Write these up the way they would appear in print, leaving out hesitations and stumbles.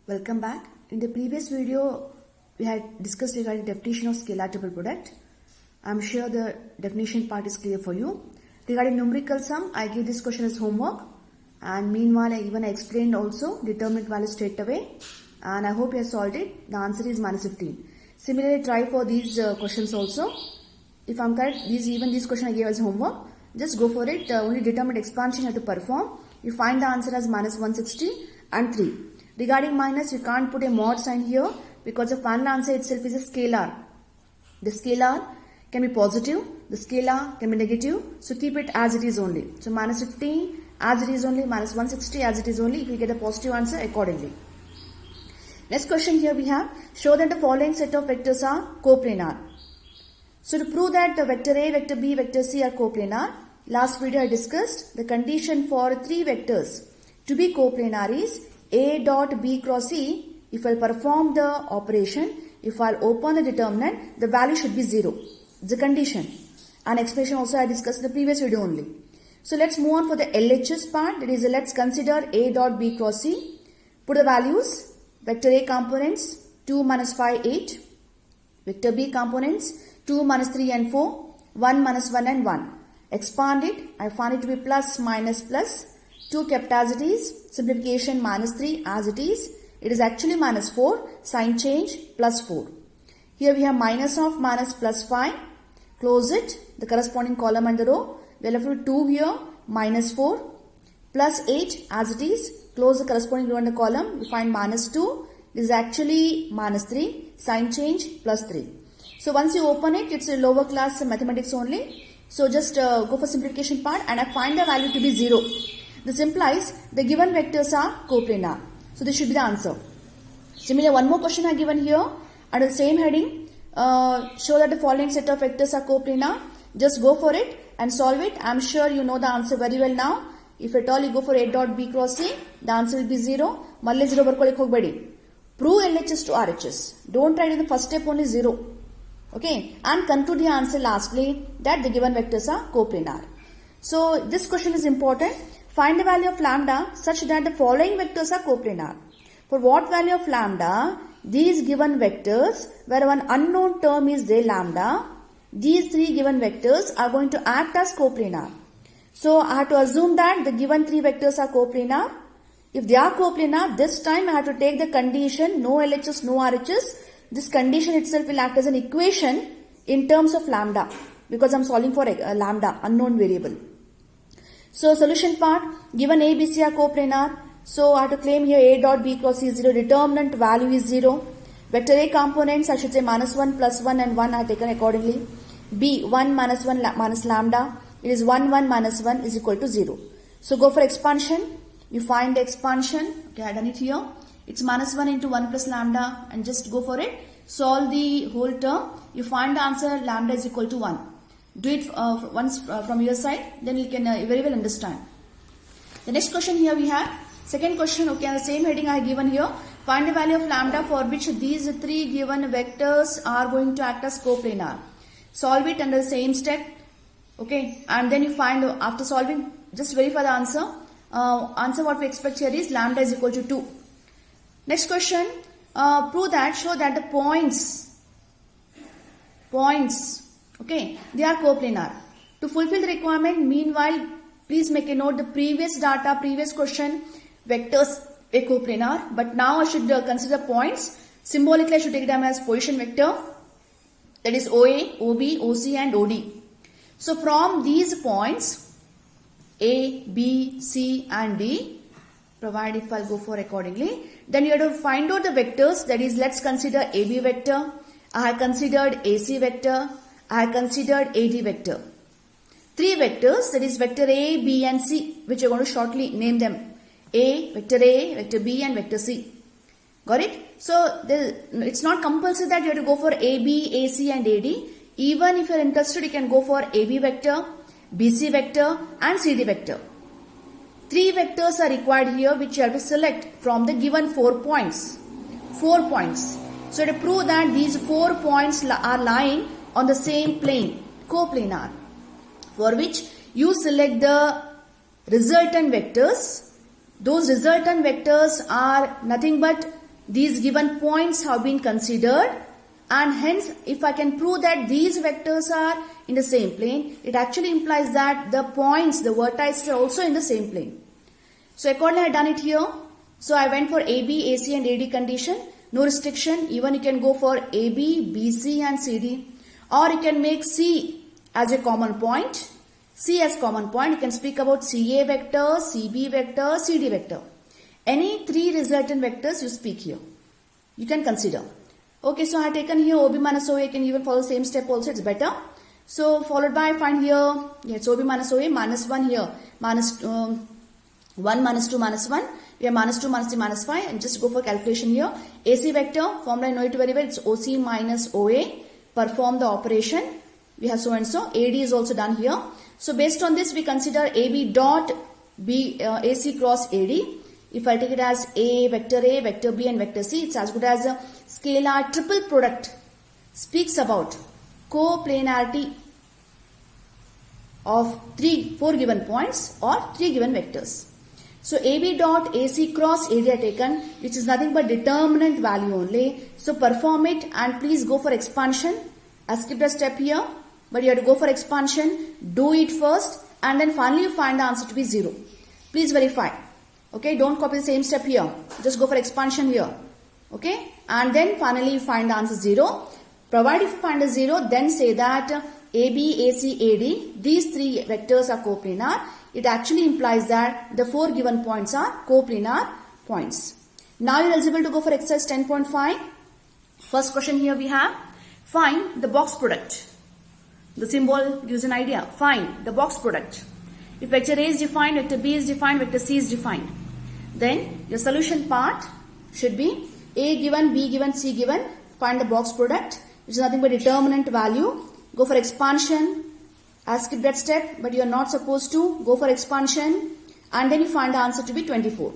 Welcome back. In the previous video, we had discussed regarding definition of scalar triple product. I'm sure the definition part is clear for you. Regarding numerical sum, I give this question as homework. And meanwhile, I explained also determinant value straight away. And I hope you have solved it. The answer is minus 15. Similarly, try for these questions also. If I'm correct, these questions I gave as homework. Just go for it. Only determinant expansion you have to perform. You find the answer as minus 160 and 3. Regarding minus, you can't put a mod sign here because the final answer itself is a scalar. The scalar can be positive, the scalar can be negative, so keep it as it is only. So minus 15 as it is only, minus 160 as it is only, if you get a positive answer accordingly. Next question here we have, show that the following set of vectors are coplanar. So to prove that the vector A, vector B, vector C are coplanar, last video I discussed the condition for three vectors to be coplanar is A dot B cross E. If I'll perform the operation, if I'll open the determinant, the value should be 0. It's a condition. An expression also I discussed in the previous video only. So let's move on for the LHS part. That is, let's consider A dot B cross C. Put the values. Vector A components 2 minus 5, 8. Vector B components 2 minus 3 and 4. 1 minus 1 and 1. Expand it. I find it to be plus minus plus. 2 kept as it is. Simplification minus 3 as it is. It is actually minus 4. Sign change plus 4. Here we have minus of minus plus 5. Close it. The corresponding column and the row. We are left with 2 here. Minus 4. Plus 8 as it is. Close the corresponding row and the column. We find minus 2. This is actually minus 3. Sign change plus 3. So once you open it, it's a lower class mathematics only. So just go for simplification part and I find the value to be 0. This implies the given vectors are coplanar. So this should be the answer. Similarly, one more question I have given here under the same heading. Show that the following set of vectors are coplanar. Just go for it and solve it. I am sure you know the answer very well now. If at all you go for A dot B cross C, the answer will be 0. Malli 0 barkolik hogbedi. Prove LHS to RHS. Don't try it in the first step only 0. Okay. And conclude the answer lastly that the given vectors are coplanar. So this question is important. Find the value of lambda such that the following vectors are coplanar. For what value of lambda? These given vectors where one unknown term is there lambda. These three given vectors are going to act as coplanar. So I have to assume that the given three vectors are coplanar. If they are coplanar, this time I have to take the condition no LHS, no RHS. This condition itself will act as an equation in terms of lambda because I am solving for a lambda, unknown variable. So solution part, given A, B, C are coplanar. So I have to claim here A dot B cross C is 0. Determinant value is 0. Vector A components, I should say minus 1 plus 1 and 1 I have taken accordingly. B, 1 minus 1 minus lambda. It is 1, 1 minus 1 is equal to 0. So go for expansion. You find the expansion. Okay, I have done it here. It's minus 1 into 1 plus lambda and just go for it. Solve the whole term. You find the answer lambda is equal to 1. Do it once from your side, then you can very well understand. The next question here we have. Second question, okay, on the same heading I have given here. Find the value of lambda for which these three given vectors are going to act as coplanar. Solve it under the same step. Okay, and then you find after solving, just verify the answer. Answer what we expect here is lambda is equal to 2. Next question, prove that, show that the points, okay, they are coplanar. To fulfill the requirement, meanwhile, please make a note the previous data, previous question, vectors are coplanar. But now I should consider points. Symbolically, I should take them as position vector. That is OA, OB, OC and OD. So from these points, A, B, C and D, provide if I'll go for accordingly, then you have to find out the vectors. That is, let's consider AB vector. I have considered AC vector. I have considered AD vector. Three vectors, that is vector A, B and C, which I are going to shortly name them. Vector A, vector B and vector C. Got it? So it's not compulsory that you have to go for AB, AC and AD. Even if you are interested, you can go for AB vector, BC vector and CD vector. Three vectors are required here which you have to select from the given 4 points. 4 points. So to prove that these 4 points are lying on the same plane, coplanar, for which you select the resultant vectors. Those resultant vectors are nothing but these given points have been considered, and hence if I can prove that these vectors are in the same plane, it actually implies that the points, the vertices are also in the same plane. So accordingly I have done it here. So I went for AB, AC and AD condition. No restriction. Even you can go for AB, BC and CD. Or you can make C as a common point. C as common point. You can speak about CA vector, CB vector, CD vector. Any three resultant vectors you speak here. You can consider. Okay, so I have taken here OB minus OA. You can even follow the same step also. It's better. So followed by I find here, it's OB minus OA, minus 1 here. Minus 1, minus 2, minus 1. We have minus 2, minus 3, minus 5. And just go for calculation here. AC vector, formula I know it very well. It's OC minus OA. Perform the operation. We have so and so. AD is also done here. So based on this, we consider AB dot B AC cross AD. If I take it as A, vector B and vector C, it's as good as a scalar triple product. Speaks about coplanarity of 4 given points or 3 given vectors. So AB dot AC cross AD are taken, which is nothing but determinant value only. So perform it and please go for expansion. I skipped a step here, but you have to go for expansion. Do it first and then finally you find the answer to be 0. Please verify. Okay, don't copy the same step here. Just go for expansion here. Okay, and then finally you find the answer 0. Provided if you find a 0, then say that AB, AC, AD, these 3 vectors are coplanar. It actually implies that the 4 given points are coplanar points. Now you are eligible to go for exercise 10.5. First question here we have, find the box product. The symbol gives an idea. Find the box product. If vector A is defined, vector B is defined, vector C is defined, then your solution part should be A given, B given, C given. Find the box product, which is nothing but determinant value. Go for expansion. I skipped that step, but you are not supposed to. Go for expansion and then you find the answer to be 24.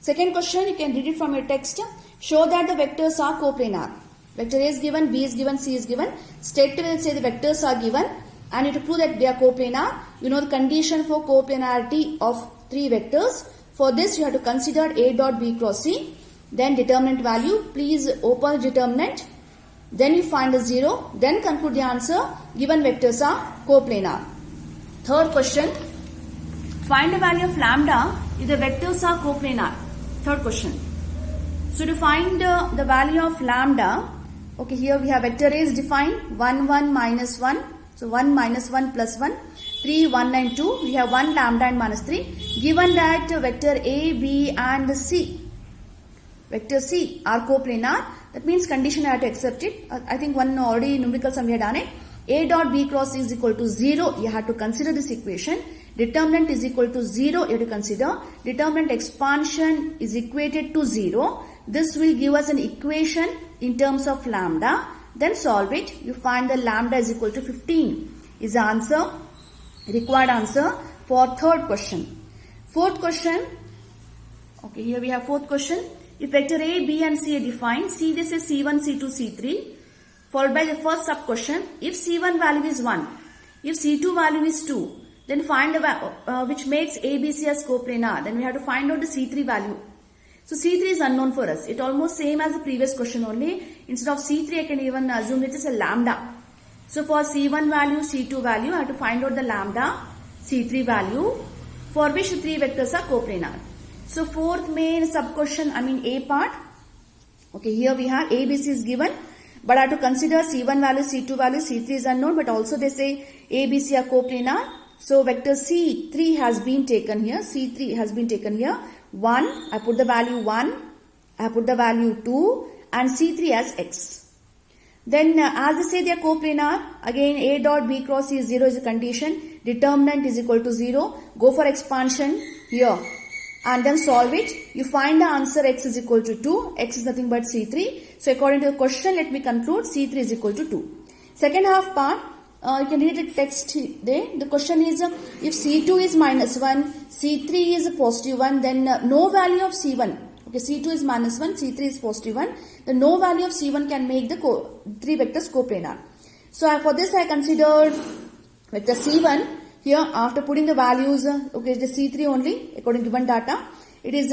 Second question, you can read it from your text. Show that the vectors are coplanar. Vector A is given, B is given, C is given. Straight away will say the vectors are given and you have to prove that they are coplanar. You know the condition for coplanarity of 3 vectors. For this you have to consider A dot B cross C. Then determinant value. Please open the determinant. Then you find the 0. Then conclude the answer. Given vectors are coplanar. Third question. Find the value of lambda if the vectors are coplanar. Third question. So to find the value of lambda, okay, here we have vector A is defined 1, 1, minus 1. So 1 minus 1 plus 1. 3, 1 and 2. We have 1 lambda and minus 3. Given that vector A, B and C, vector C are coplanar, that means condition I have to accept it. I think one already numerical sum we have done it. A dot B cross C is equal to 0. You have to consider this equation. Determinant is equal to 0. You have to consider. Determinant expansion is equated to 0. This will give us an equation in terms of lambda. Then solve it. You find the lambda is equal to 15 is the answer, required answer for third question. Fourth question. Okay, here we have fourth question. If vector A, B and C are defined, see this is C1, C2, C3. Followed by the first sub question. If C1 value is 1, if C2 value is 2, then find the which makes ABC as coplanar. Then we have to find out the C3 value. So C3 is unknown for us. It almost same as the previous question only. Instead of C3, I can even assume it is a lambda. So for C1 value, C2 value, I have to find out the lambda, C3 value, for which the 3 vectors are coplanar. So fourth main sub question, A part. Okay, here we have ABC is given, but I have to consider C1 value, C2 value, C3 is unknown, but also they say ABC are coplanar. So vector C3 has been taken here. C3 has been taken here. 1, I put the value 1, I put the value 2 and C3 as X. Then as they say they are coplanar, again A dot B cross C is 0 is a condition. Determinant is equal to 0. Go for expansion here and then solve it. You find the answer X is equal to 2. X is nothing but C3. So according to the question, let me conclude C3 is equal to 2. Second half part, you can read the text there. The question is if C2 is minus 1, C3 is a positive 1, then no value of C1. Okay, C2 is minus 1, C3 is positive 1. The no value of C1 can make the 3 vectors coplanar. So for this I considered vector C1 here after putting the values, okay, it is C3 only according to given data. It is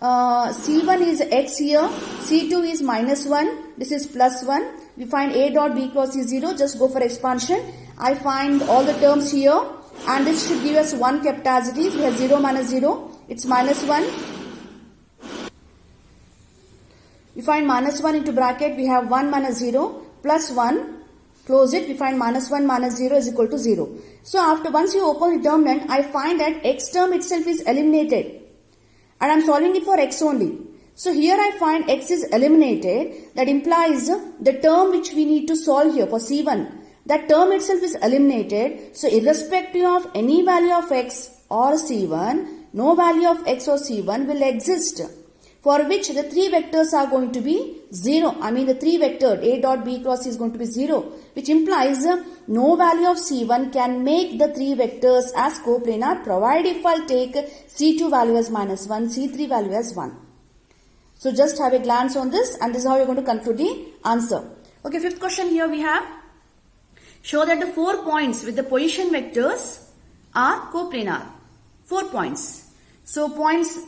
C1 is x here, C2 is minus 1, this is plus 1. We find A dot B cross C 0, just go for expansion. I find all the terms here and this should give us 1 kept as it is. We have 0 minus 0, it's minus 1. We find minus 1 into bracket, we have 1 minus 0 plus 1. Close it, we find minus 1 minus 0 is equal to 0. So after once you open the determinant, I find that x term itself is eliminated. And I am solving it for x only. So here I find x is eliminated. That implies the term which we need to solve here for C1. That term itself is eliminated. So irrespective of any value of x or C1, no value of x or C1 will exist. For which the 3 vectors are going to be 0. I mean the 3 vector A dot B cross C is going to be 0. Which implies no value of C1 can make the 3 vectors as coplanar, provided if I'll take C2 value as minus 1, C3 value as 1. So just have a glance on this and this is how you're going to conclude the answer. Okay, fifth question here we have. Show that the 4 points with the position vectors are coplanar. 4 points. So points,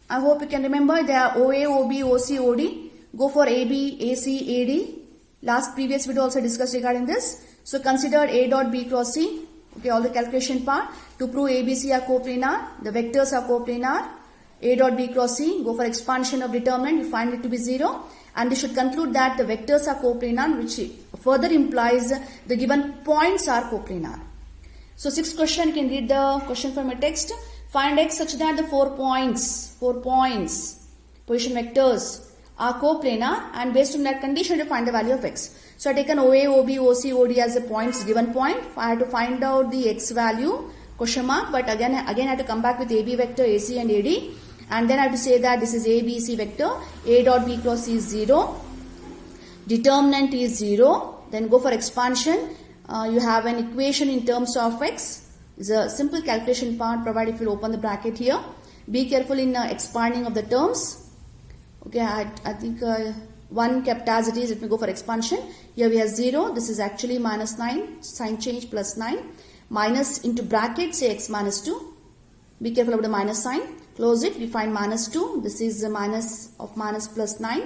I hope you can remember, they are OA, OB, OC, OD. Go for AB, AC, AD. Last previous video also discussed regarding this. So consider A dot B cross C. Okay, all the calculation part. To prove ABC are coplanar, the vectors are coplanar. A dot B cross C. Go for expansion of determinant. You find it to be 0. And this should conclude that the vectors are coplanar, which further implies the given points are coplanar. So sixth question, you can read the question from a text. Find x such that the 4 points, position vectors are coplanar, and based on that condition to find the value of x. So I taken OA, OB, OC, OD as the points, given point. I have to find out the x value, question mark, but again I have to come back with AB vector, AC and AD, and then I have to say that this is A, B, C vector, A dot B cross C is 0, determinant is 0, then go for expansion. You have an equation in terms of x. It's a simple calculation part, provided if you open the bracket here. Be careful in expanding of the terms. Okay, I think 1 kept as it is. Let me go for expansion. Here we have 0. This is actually minus 9. Sign change plus 9. Minus into bracket, say x minus 2. Be careful about the minus sign. Close it. We find minus 2. This is the minus of minus plus 9.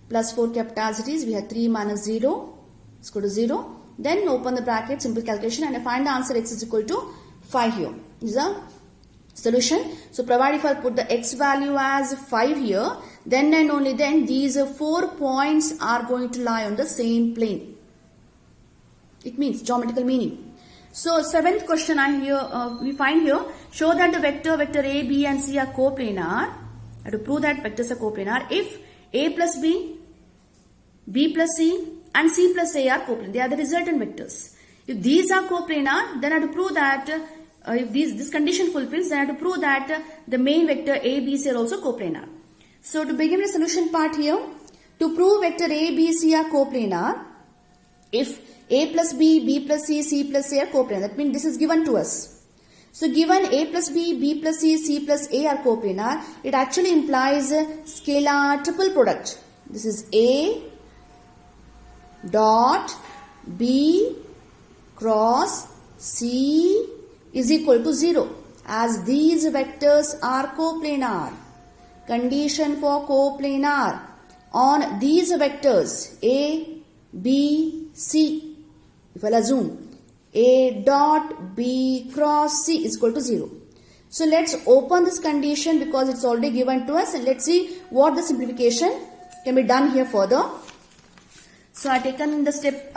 Plus 4 kept as it is. We have 3 minus 0. Let's go to 0. Then open the bracket, simple calculation, and I find the answer x is equal to 5 here. This is a solution. So provided if I put the x value as 5 here, then and only then these 4 points are going to lie on the same plane. It means geometrical meaning. So seventh question we find here, show that the vector A, B and C are coplanar. I have to prove that vectors are coplanar if A plus B, B plus C and C plus A are coplanar. They are the resultant vectors. If these are coplanar, then I have to prove that if this condition fulfills, then I have to prove that the main vector A, B, C are also coplanar. So to begin the solution part here, to prove vector A, B, C are coplanar, if A plus B, B plus C, C plus A are coplanar, that means this is given to us. So given A plus B, B plus C, C plus A are coplanar, it actually implies scalar triple product. This is A dot B cross C is equal to 0, as these vectors are coplanar. Condition for coplanar on these vectors A, B, C. If I'll assume A dot B cross C is equal to 0. So let's open this condition because it's already given to us, and let's see what the simplification can be done here further. So I have taken the step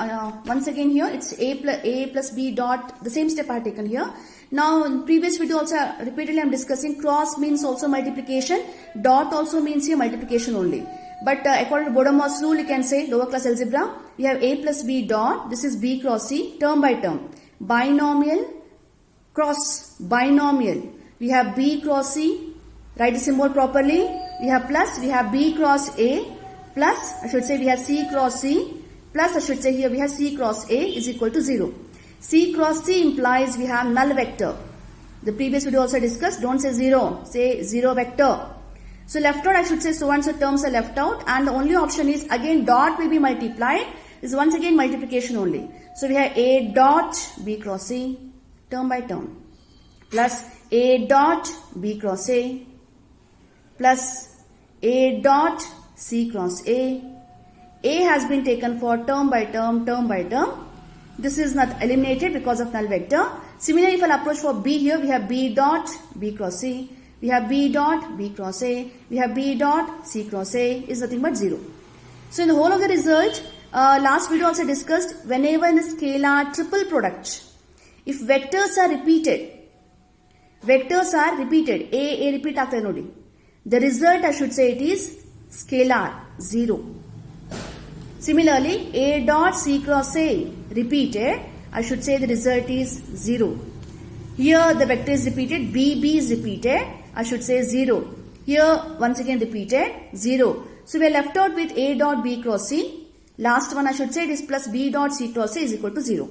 once again here. It's A plus B dot, the same step I have taken here. Now in previous video also repeatedly I am discussing cross means also multiplication. Dot also means here multiplication only. But according to Bodemo's rule, you can say lower class algebra. We have A plus B dot. This is B cross C, term by term. Binomial cross binomial. We have B cross C. Write the symbol properly. We have plus. We have B cross A. Plus, I should say we have C cross C, plus I should say here we have C cross A is equal to 0. C cross C implies we have null vector. The previous video also discussed, don't say 0, say 0 vector. So left out I should say so and so terms are left out, and the only option is again dot will be multiplied. This is once again multiplication only. So we have A dot B cross C, term by term, plus A dot B cross A, plus A dot C cross A. A has been taken for term by term, term by term. This is not eliminated because of null vector. Similarly, if I'll approach for B here, we have B dot B cross C. We have B dot B cross A. We have B dot C cross A is nothing but 0. So in the whole of the result, last video also discussed, whenever in a scalar triple product, if vectors are repeated, A repeat ಆಗ್ತದೆ ನೋಡಿ, the result I should say it is scalar 0. Similarly, A dot C cross A repeated, I should say the result is 0. Here the vector is repeated, B is repeated, I should say 0. Here once again repeated, 0. So we are left out with A dot B cross C. Last one I should say it is plus B dot C cross A is equal to 0.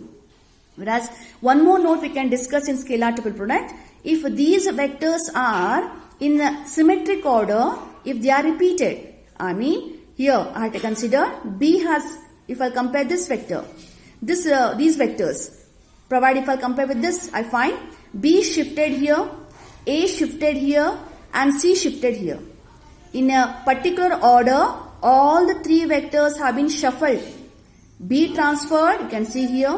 Whereas one more note we can discuss in scalar triple product. If these vectors are in symmetric order, if they are repeated, I mean here I have to consider B has, if I compare this vector, these vectors, provided if I compare with this, I find B shifted here, A shifted here and C shifted here. In a particular order, all the three vectors have been shuffled. B transferred, you can see here.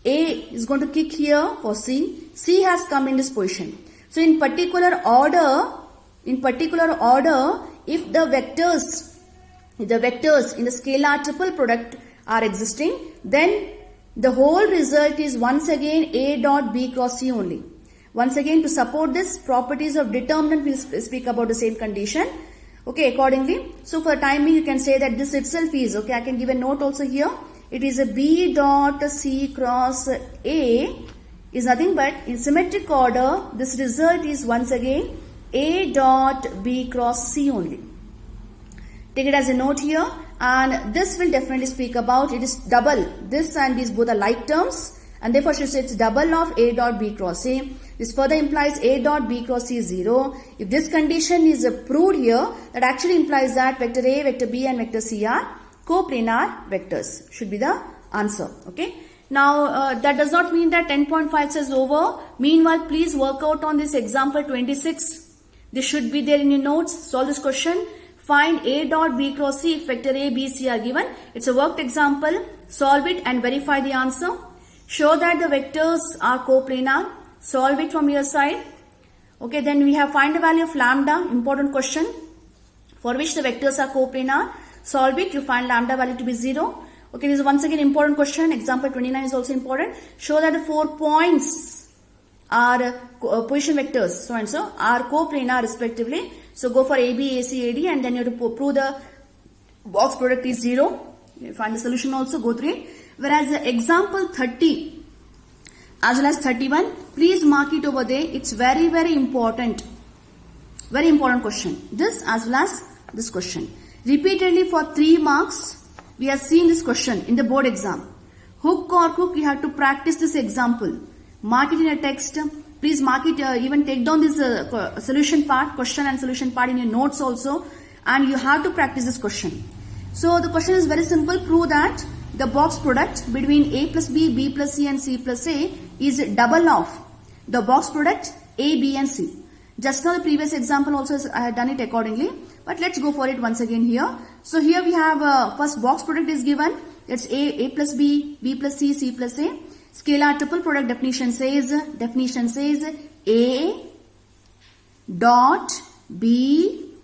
A is going to kick here for C. C has come in this position. So in particular order, if the vectors in the scalar triple product are existing, then the whole result is once again A dot B cross C only. Once again, to support this properties of determinant, we'll speak about the same condition. Okay, accordingly. So for time being, you can say that this itself is, okay, I can give a note also here. It is a B dot C cross A is nothing but in symmetric order, this result is once again A dot B cross C only. Take it as a note here, and this will definitely speak about, it is double. This and these both are like terms, and therefore should say it's double of A dot B cross A. This further implies A dot B cross C is 0. If this condition is proved here, that actually implies that vector A, vector B and vector C are coplanar vectors. Should be the answer. Okay. Now that does not mean that 10.5 is over. Meanwhile, please work out on this example 26. This should be there in your notes. Solve this question. Find A dot B cross C if vector A, B, C are given. It's a worked example. Solve it and verify the answer. Show that the vectors are coplanar. Solve it from your side. Okay, then we have find the value of lambda. Important question. For which the vectors are coplanar. Solve it. You find lambda value to be 0. Okay, this is once again important question. Example 29 is also important. Show that the 4 points are position vectors, so and so, are coplanar respectively. So go for AB, AC, AD, and then you have to prove the box product is 0. You find the solution also, go through it. Whereas example 30 as well as 31, please mark it over there. It's very, very important. Very important question. This as well as this question. Repeatedly for 3 marks, we have seen this question in the board exam. Hook or crook, you have to practice this example. Mark it in a text. Please mark it, even take down this solution part, question and solution part in your notes also. And you have to practice this question. So the question is very simple. Prove that the box product between A plus B, B plus C and C plus A is double of the box product A, B and C. Just now the previous example also I had done it accordingly. But let's go for it once again here. So here we have first box product is given. It's A plus B, B plus C, C plus A. Scalar triple product definition says A dot B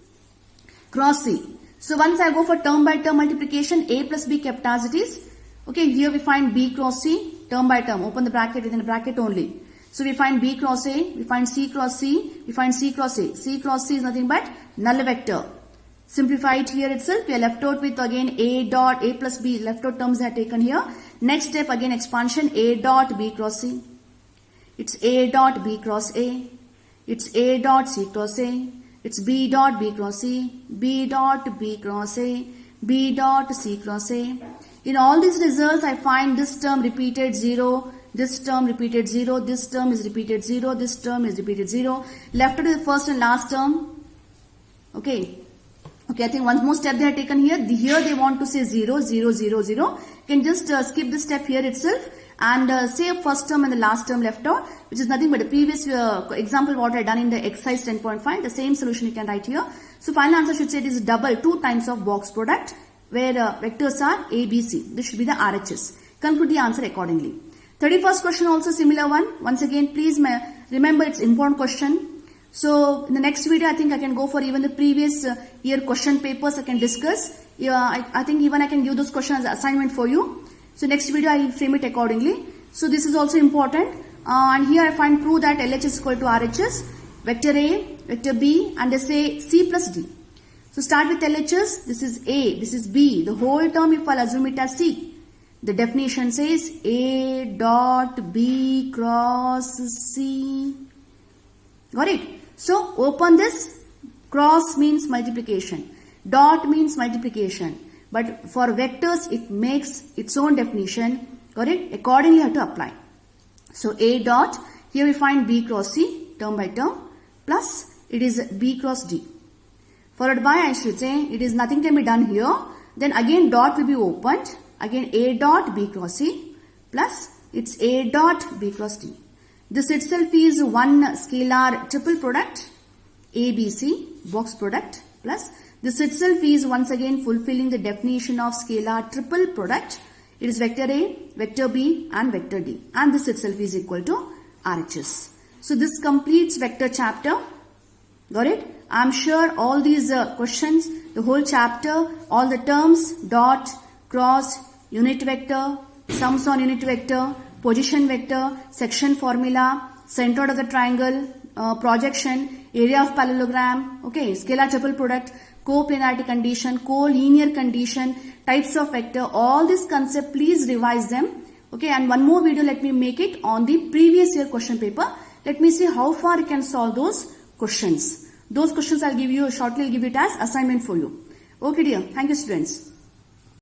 cross C. So once I go for term by term multiplication, A plus B kept as it is. Okay, here we find B cross C, term by term, open the bracket within the bracket only. So we find B cross A, we find C cross C, we find C cross A. C cross C is nothing but null vector. Simplify it here itself. We are left out with again A dot A plus B, left out terms are taken here. Next step again expansion, A dot B cross C. It's A dot B cross A. It's A dot C cross A. It's B dot B cross C. B dot B cross A. B dot C cross A. In all these results, I find this term repeated 0. This term repeated 0. This term is repeated 0. This term is repeated 0. Left to the first and last term. Okay. Okay, I think one more step they have taken here. Here they want to say 0, 0, 0, 0. You can just skip this step here itself and say first term and the last term left out, which is nothing but the previous example what I done in the exercise 10.5. The same solution you can write here. So final answer should say it is double 2 times of box product where vectors are A, B, C. This should be the RHS. Conclude the answer accordingly. 31st question also similar one. Once again, please remember it's important question. So in the next video, I think I can go for even the previous year question papers I can discuss. Yeah, I think even I can give those questions as assignment for you. So next video I will frame it accordingly. So this is also important. And here I find prove that LHS is equal to RHS, vector A, vector B, and they say C plus D. So start with LHS. This is A, this is B. The whole term if I'll assume it as C. The definition says A dot B cross C. Got it? So open this. Cross means multiplication. Dot means multiplication. But for vectors, it makes its own definition. Got it? Accordingly, you have to apply. So A dot, here we find B cross C, term by term, plus it is B cross D. Followed by, I should say, it is nothing can be done here. Then again, dot will be opened. Again, A dot B cross C, plus it's A dot B cross D. This itself is one scalar triple product, ABC, box product, plus this itself is once again fulfilling the definition of scalar triple product. It is vector A, vector B and vector D. And this itself is equal to RHS. So this completes vector chapter. Got it? I am sure all these questions, the whole chapter, all the terms, dot, cross, unit vector, sums on unit vector, position vector, section formula, centroid of the triangle, projection, area of parallelogram, okay, scalar triple product, coplanarity condition, collinear condition, types of vector, all this concept, please revise them. Okay, and one more video, let me make it on the previous year question paper. Let me see how far you can solve those questions. Those questions I'll give you shortly, I'll give it as assignment for you. Okay dear, thank you students.